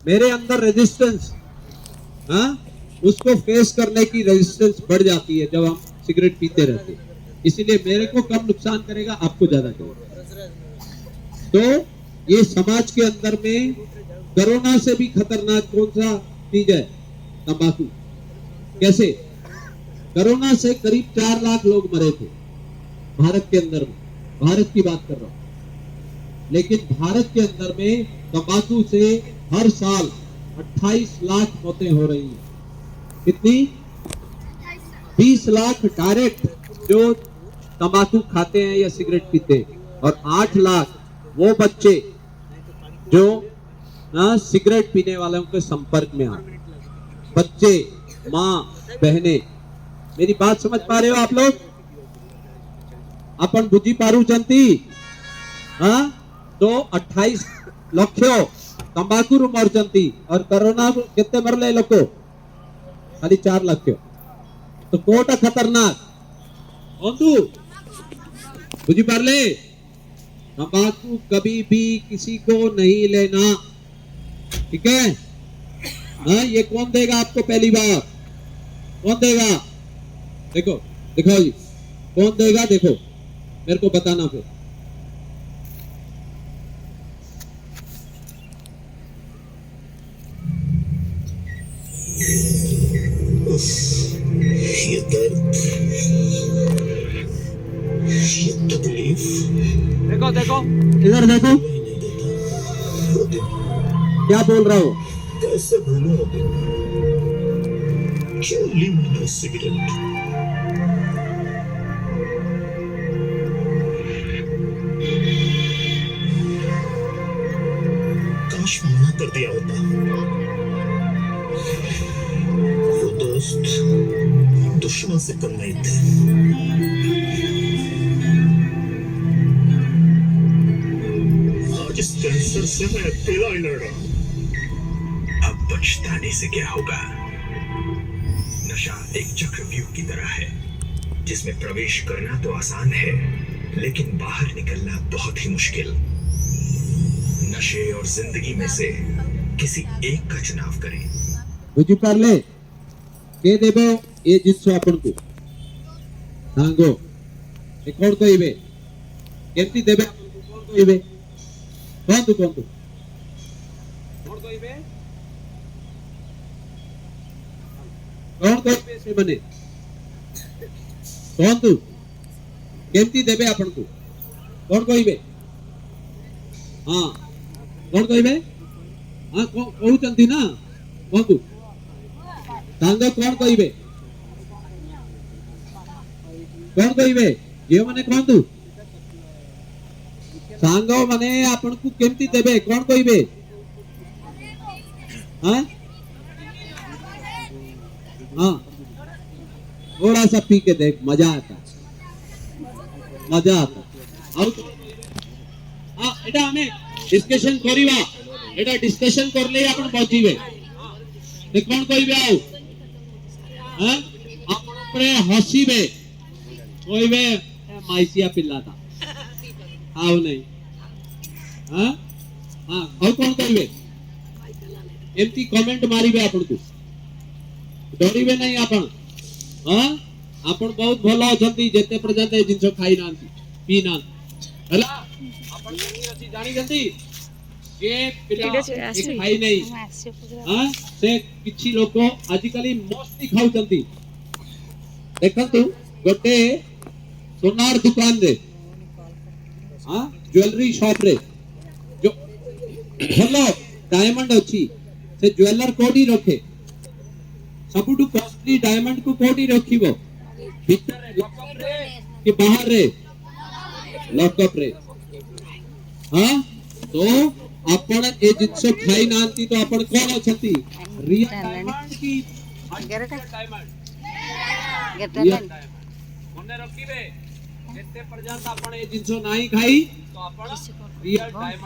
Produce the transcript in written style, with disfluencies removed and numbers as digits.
मेरे अंदर रेजिस्टेंस, हाँ, उसको फेस करने की रेजिस्टेंस बढ़ जाती है जब हम सिगरेट पीते रहते हैं। इसीलिए मेरे को कम नुकसान करेगा, आपको ज्यादा करेगा। तो ये समाज के अंदर में कोरोना से भी खतरनाक कौन सा चीज है? तंबाकू। कैसे? कोरोना से करीब 4 लाख लोग मरे थे भारत के अंदर में, भारत की बात कर रहा हूं। लेकिन भारत के अंदर में तंबाकू से हर साल 28 लाख मौतें हो रही हैं। कितनी? 20 लाख डायरेक्ट जो तंबाकू खाते हैं या सिगरेट पीते हैं, और 8 लाख वो बच्चे जो सिगरेट पीने वालों के संपर्क में आते। बच्चे, माँ, बहनें, मेरी बात समझ पा रहे हो आप लोग? अपन बुझी पारू चंती, हाँ? तो 28 लक्ष्यो तंबाकू मर चंती, और कोरोना कितने मरले लोग? खाली 4 लक्ष्यो। तो कोटा खतरनाक बुझी पारले। तंबाकू कभी भी किसी को नहीं लेना, ठीक है? हाँ, ये कौन देगा आपको? पहली बार कौन देगा? देखो देखो जी, कौन देगा? देखो, मेरे को बताना फिर। ये दर्द, ये तकलीफ, देखो देखो, इधर देखो, क्या बोल रहा हो? कैसे भूलूं? क्यों ली मैंने सिगरेट? काश मना कर दिया होता। वो दोस्त दुश्मन से कम नहीं थे। आज इस कैंसर से मैं अकेला ही लड़ रहा हूं। अब पछताने से क्या होगा? नशा एक चक्रव्यूह की तरह है, जिसमें प्रवेश करना तो आसान है, लेकिन बाहर निकलना बहुत ही मुश्किल। नशे और जिंदगी में से किसी एक का चुनाव करें। बुझी पारले के देबो ए जिसो आपन को सांगो ए कोन कहिबे केमती देबे आपन को? कोन कहिबे? कोन कोन कहिबे? कोन कहिबे से बने? कोन तू केमती देबे आपन को? कोन कहिबे? हां, कोन कहिबे? हां, कहू चंती ना, कोन तू सांगो? कोन कहिबे? कोन कहिबे? ये माने कोन तू सांगो माने आपन को केमती देबे? कोन कहिबे? हां हां, थोड़ा सा पी के देख, मजा आता, मजा आता। और हां, एटा हमें डिस्कशन करिवा, एटा डिस्कशन करले आपन पहुंचीबे। ते कोन कहिबे? आउ हां, आपन ऊपर हसीबे, कहिबे माइसिया पिल्ला था, आउ नहीं। हां हां, और कोन कहिबे? एमती कमेंट मारिबे आपन को, डरिबे नहीं आपन। हां, आपन बहुत भलो अछंती, जेते पर्यंत ए जिंसो खाई नांती, पी ना हला। आपन केनी जानी जंती के पिला खाई नहीं। हां, से किछि लोक आजिकली मस्ती खाउचंती। देखंतु गोटे सोनार दुकान रे, हां, ज्वेलरी शॉप रे, जो भलो डायमंड अछि, से ज्वेलर कोडी रखे, सबुटु कॉस्टली डायमंड को कोडी रखिबो? भीतर रे, लॉकअप रे कि बाहर रे? लॉकअप रे। हां, तो आपण ए जिंसो खाई नांती, तो आपण कोन अछंती? रियल डायमंड की डायमंड मने रखिबे। जेते पर्यंत आपण ए जिंसो नाही खाई, तो आपण रियल डायमंड